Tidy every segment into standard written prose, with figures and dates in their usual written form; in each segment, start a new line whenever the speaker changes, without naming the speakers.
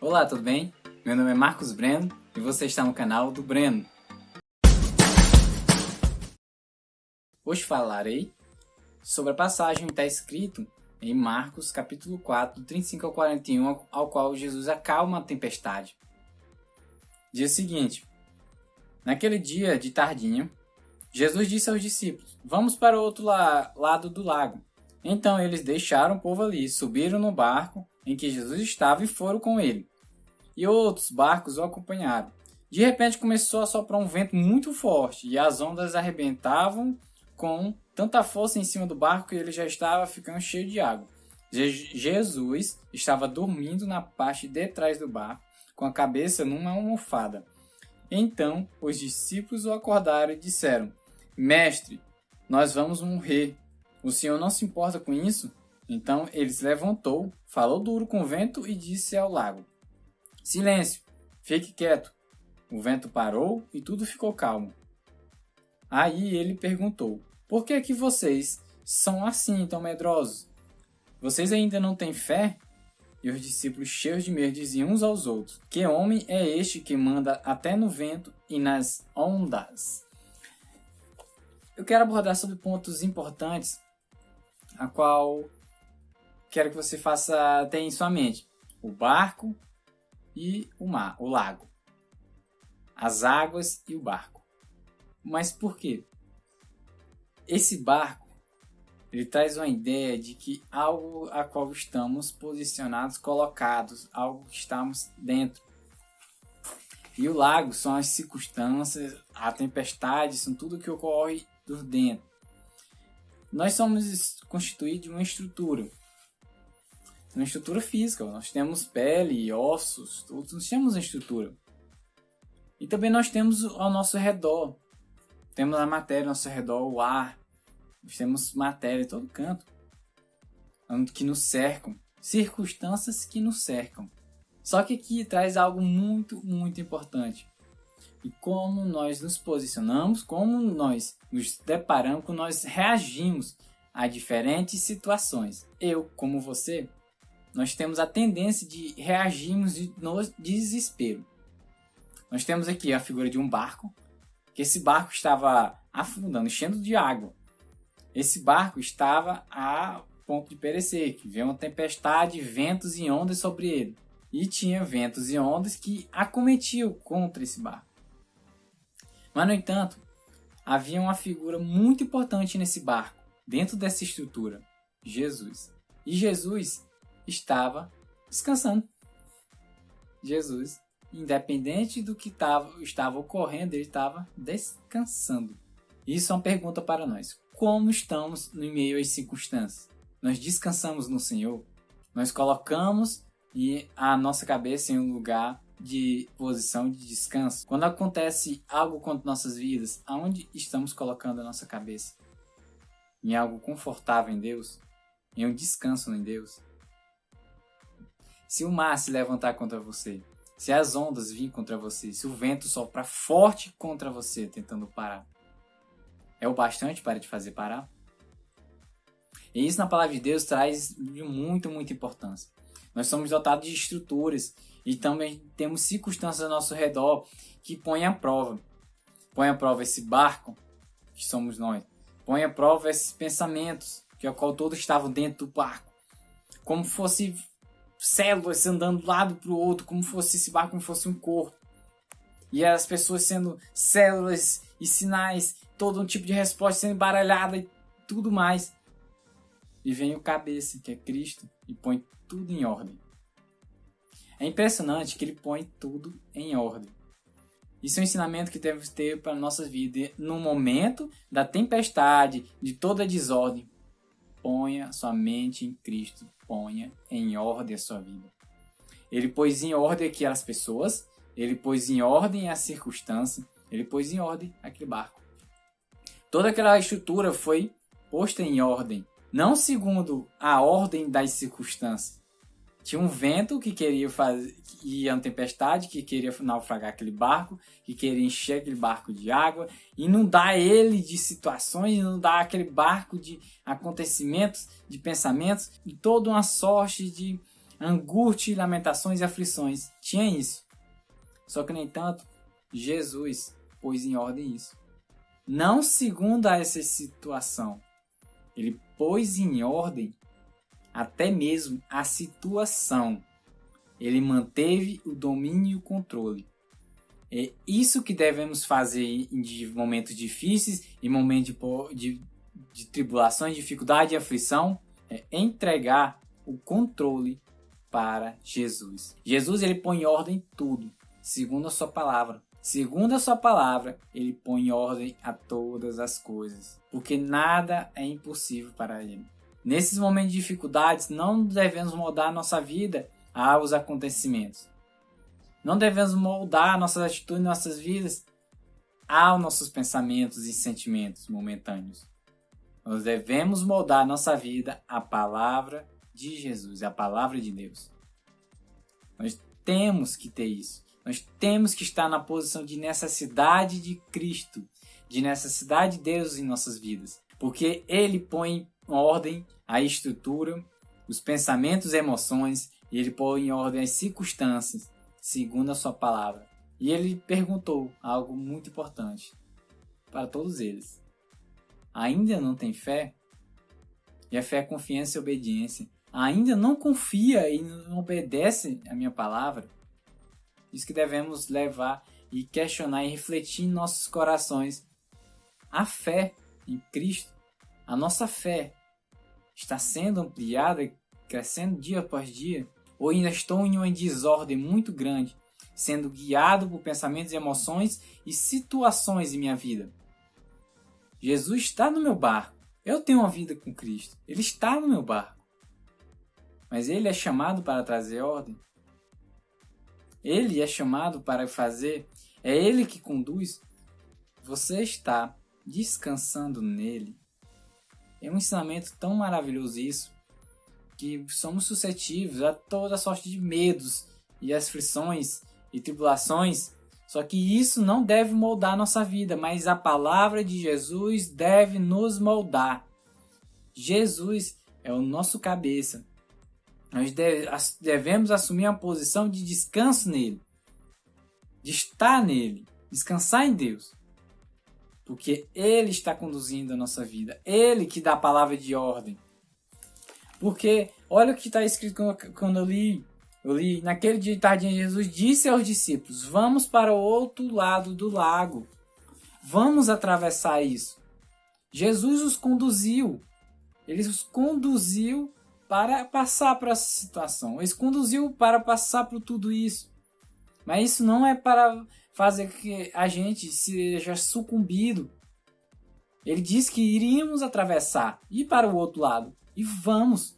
Olá, tudo bem? Meu nome é Marcos Breno e você está no canal do Breno. Hoje falarei sobre a passagem que está escrito em Marcos capítulo 4, do 35 ao 41, ao qual Jesus acalma a tempestade. Diz o seguinte: naquele dia de tardinha, Jesus disse aos discípulos: vamos para o outro lado do lago. Então eles deixaram o povo ali, subiram no barco em que Jesus estava e foram com ele. E outros barcos o acompanharam. De repente começou a soprar um vento muito forte e as ondas arrebentavam com tanta força em cima do barco que ele já estava ficando cheio de água. Jesus estava dormindo na parte de trás do barco, com a cabeça numa almofada. Então os discípulos o acordaram e disseram: Mestre, nós vamos morrer. O senhor não se importa com isso? Então ele se levantou, falou duro com o vento e disse ao lago: Silêncio, fique quieto. O vento parou e tudo ficou calmo. Aí ele perguntou: por que que vocês são assim tão medrosos? Vocês ainda não têm fé? E os discípulos, cheios de medo, diziam uns aos outros: que homem é este que manda até no vento e nas ondas? Eu quero abordar sobre pontos importantes, a qual quero que você tenha em sua mente: o barco e o mar, o lago, as águas e o barco. Mas por quê? Esse barco, ele traz uma ideia de que algo a qual estamos posicionados, colocados, algo que estamos dentro. E o lago são as circunstâncias, a tempestade, são tudo que ocorre por dentro. Nós somos constituídos de uma estrutura física. Nós temos pele, ossos, todos nós temos uma estrutura. E também nós temos ao nosso redor. Temos a matéria ao nosso redor, o ar. Nós temos matéria em todo canto, que nos cercam. Circunstâncias que nos cercam. Só que aqui traz algo muito, muito importante. E como nós nos posicionamos, como nós nos deparamos, como nós reagimos a diferentes situações. Eu, como você, nós temos a tendência de reagirmos no desespero. Nós temos aqui a figura de um barco, que esse barco estava afundando, enchendo de água. Esse barco estava a ponto de perecer, que veio uma tempestade, ventos e ondas sobre ele. E tinha ventos e ondas que acometiam contra esse barco. Mas, no entanto, havia uma figura muito importante nesse barco, dentro dessa estrutura: Jesus. E Jesus estava descansando. Jesus, independente do que estava ocorrendo, ele estava descansando. Isso é uma pergunta para nós: como estamos no meio às circunstâncias? Nós descansamos no Senhor? Nós colocamos a nossa cabeça em um lugar de posição de descanso? Quando acontece algo contra nossas vidas, aonde estamos colocando a nossa cabeça? Em algo confortável em Deus? Em um descanso em Deus? Se o mar se levantar contra você, se as ondas virem contra você, se o vento soprar forte contra você tentando parar, é o bastante para te fazer parar? E isso na palavra de Deus traz de muita importância. Nós somos dotados de estruturas e também temos circunstâncias ao nosso redor que põem à prova. Põe à prova esse barco, que somos nós. Põe à prova esses pensamentos, que ao qual todos estavam dentro do barco. Como fosse células andando de um lado para o outro, como fosse esse barco, como fosse um corpo. E as pessoas sendo células e sinais, todo um tipo de resposta sendo embaralhada e tudo mais. E vem o cabeça, que é Cristo, e põe tudo em ordem. É impressionante que ele põe tudo em ordem. Isso é um ensinamento que devemos ter para a nossa vida. No momento da tempestade, de toda a desordem, ponha sua mente em Cristo, ponha em ordem a sua vida. Ele pôs em ordem aquelas pessoas, ele pôs em ordem a circunstância, ele pôs em ordem aquele barco. Toda aquela estrutura foi posta em ordem, não segundo a ordem das circunstâncias. Tinha um vento que queria ia uma tempestade, que queria naufragar aquele barco, que queria encher aquele barco de água, inundar ele de situações, inundar aquele barco de acontecimentos, de pensamentos, e toda uma sorte de angústia, lamentações e aflições. Tinha isso. Só que, no entanto, Jesus pôs em ordem isso. Não segundo essa situação. Ele pôs em ordem até mesmo a situação. Ele manteve o domínio e o controle. É isso que devemos fazer em momentos difíceis, em momentos de tribulações, dificuldade e aflição, é entregar o controle para Jesus. Jesus, ele põe em ordem tudo, segundo a sua palavra. Segundo a sua palavra, ele põe em ordem a todas as coisas, porque nada é impossível para ele. Nesses momentos de dificuldades, não devemos moldar a nossa vida aos acontecimentos. Não devemos moldar nossas atitudes, nossas vidas aos nossos pensamentos e sentimentos momentâneos. Nós devemos moldar nossa vida à palavra de Jesus, à palavra de Deus. Nós temos que ter isso. Nós temos que estar na posição de necessidade de Cristo, de necessidade de Deus em nossas vidas. Porque Ele põe em ordem a estrutura, os pensamentos e emoções, e Ele põe em ordem as circunstâncias, segundo a sua palavra. E Ele perguntou algo muito importante para todos eles. Ainda não tem fé? E a fé é confiança e obediência. Ainda não confia e não obedece a minha palavra? Isso que devemos levar e questionar e refletir em nossos corações. A fé em Cristo, a nossa fé, está sendo ampliada, crescendo dia após dia? Ou ainda estou em uma desordem muito grande, sendo guiado por pensamentos e emoções e situações em minha vida? Jesus está no meu barco. Eu tenho uma vida com Cristo. Ele está no meu barco. Mas ele é chamado para trazer ordem. Ele é chamado para fazer. É ele que conduz. Você está descansando nele. É um ensinamento tão maravilhoso isso, que somos suscetíveis a toda sorte de medos e aflições e tribulações. Só que isso não deve moldar a nossa vida, mas a palavra de Jesus deve nos moldar. Jesus é o nosso cabeça. Nós devemos assumir uma posição de descanso nele, de estar nele, descansar em Deus. Porque Ele está conduzindo a nossa vida. Ele que dá a palavra de ordem. Porque olha o que está escrito quando eu li. Naquele dia de tardinha, Jesus disse aos discípulos: vamos para o outro lado do lago. Vamos atravessar isso. Jesus os conduziu. Ele os conduziu para passar por essa situação. Ele os conduziu para passar por tudo isso. Mas isso não é para fazer que a gente seja sucumbido. Ele disse que iríamos atravessar, ir para o outro lado. E vamos.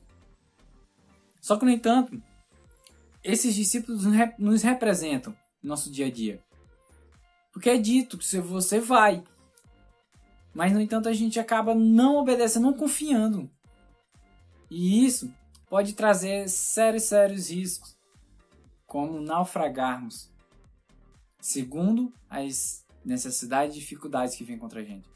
Só que, no entanto, esses discípulos nos representam no nosso dia a dia. Porque é dito que você vai. Mas, no entanto, a gente acaba não obedecendo, não confiando. E isso pode trazer sérios riscos, como naufragarmos, segundo as necessidades e dificuldades que vêm contra a gente.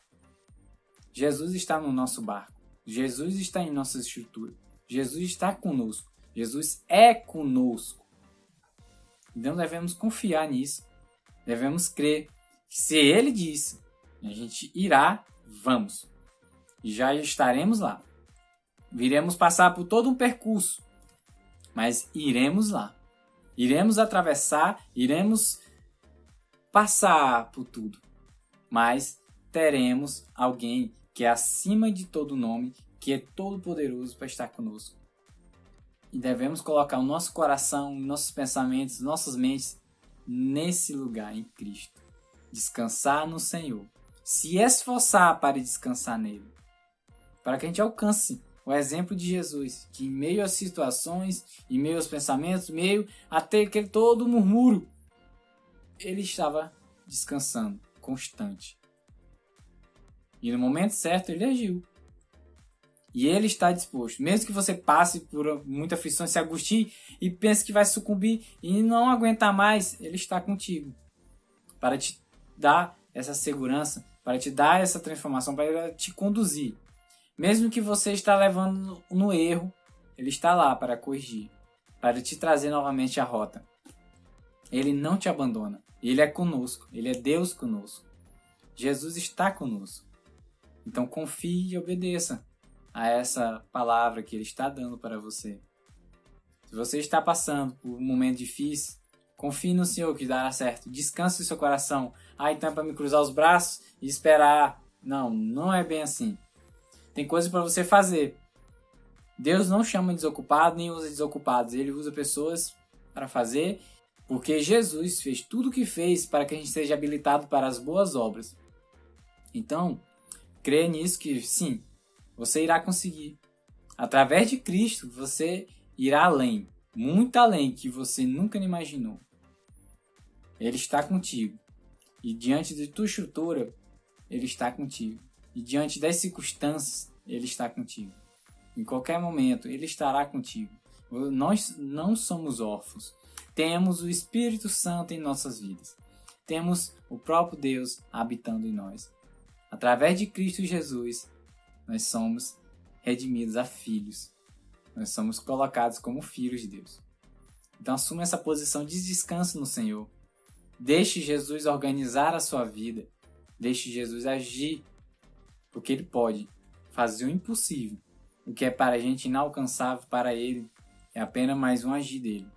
Jesus está no nosso barco. Jesus está em nossa estrutura. Jesus está conosco. Jesus é conosco. Então devemos confiar nisso. Devemos crer que se Ele disse, a gente irá, vamos. E já estaremos lá. Iremos passar por todo um percurso, mas iremos lá. Iremos atravessar, iremos passar por tudo. Mas teremos alguém que é acima de todo nome, que é todo poderoso para estar conosco. E devemos colocar o nosso coração, nossos pensamentos, nossas mentes nesse lugar, em Cristo. Descansar no Senhor. Se esforçar para descansar nele. Para que a gente alcance o exemplo de Jesus, que em meio às situações, em meio aos pensamentos, em meio até aquele todo murmúrio, ele estava descansando, constante. E no momento certo ele agiu. E ele está disposto. Mesmo que você passe por muita aflição, se angustie e pense que vai sucumbir e não aguentar mais, ele está contigo. Para te dar essa segurança, para te dar essa transformação, para te conduzir. Mesmo que você está levando no erro, ele está lá para corrigir, para te trazer novamente à rota. Ele não te abandona. Ele é conosco. Ele é Deus conosco. Jesus está conosco. Então confie e obedeça a essa palavra que Ele está dando para você. Se você está passando por um momento difícil, confie no Senhor que dará certo. Descanse o seu coração. Então é para me cruzar os braços e esperar. Não, não é bem assim. Tem coisas para você fazer. Deus não chama desocupado nem usa desocupados. Ele usa pessoas para fazer, porque Jesus fez tudo o que fez para que a gente seja habilitado para as boas obras. Então, creia nisso que sim, você irá conseguir. Através de Cristo, você irá além, muito além que você nunca imaginou. Ele está contigo. E diante de tua estrutura, Ele está contigo. E diante das circunstâncias, Ele está contigo. Em qualquer momento, Ele estará contigo. Nós não somos órfãos. Temos o Espírito Santo em nossas vidas. Temos o próprio Deus habitando em nós. Através de Cristo Jesus, nós somos redimidos a filhos. Nós somos colocados como filhos de Deus. Então assuma essa posição de descanso no Senhor. Deixe Jesus organizar a sua vida. Deixe Jesus agir, porque Ele pode fazer o impossível. O que é para a gente inalcançável, para Ele é apenas mais um agir dEle.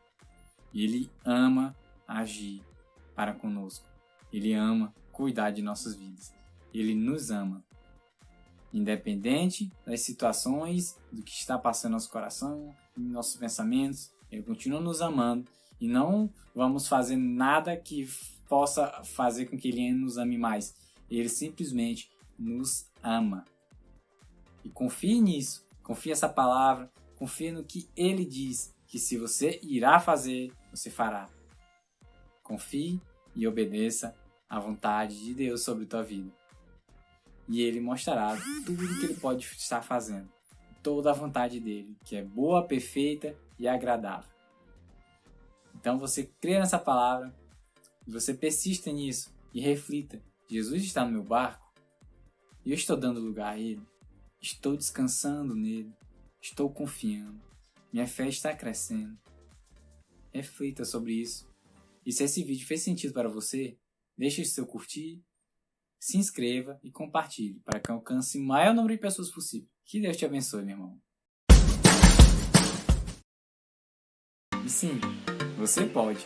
E Ele ama agir para conosco. Ele ama cuidar de nossas vidas. Ele nos ama. Independente das situações, do que está passando no nosso coração, nos nossos pensamentos, Ele continua nos amando. E não vamos fazer nada que possa fazer com que Ele nos ame mais. Ele simplesmente nos ama. E confie nisso. Confie nessa palavra. Confie no que Ele diz. Que se você irá fazer, você fará. Confie e obedeça à vontade de Deus sobre a tua vida. E Ele mostrará tudo o que Ele pode estar fazendo. Toda a vontade dEle, que é boa, perfeita e agradável. Então você crê nessa palavra, você persista nisso e reflita. Jesus está no meu barco e eu estou dando lugar a Ele. Estou descansando nele. Estou confiando. Minha fé está crescendo. Reflita sobre isso. E se esse vídeo fez sentido para você, deixe seu curtir, se inscreva e compartilhe para que alcance o maior número de pessoas possível. Que Deus te abençoe, meu irmão. E sim, você pode.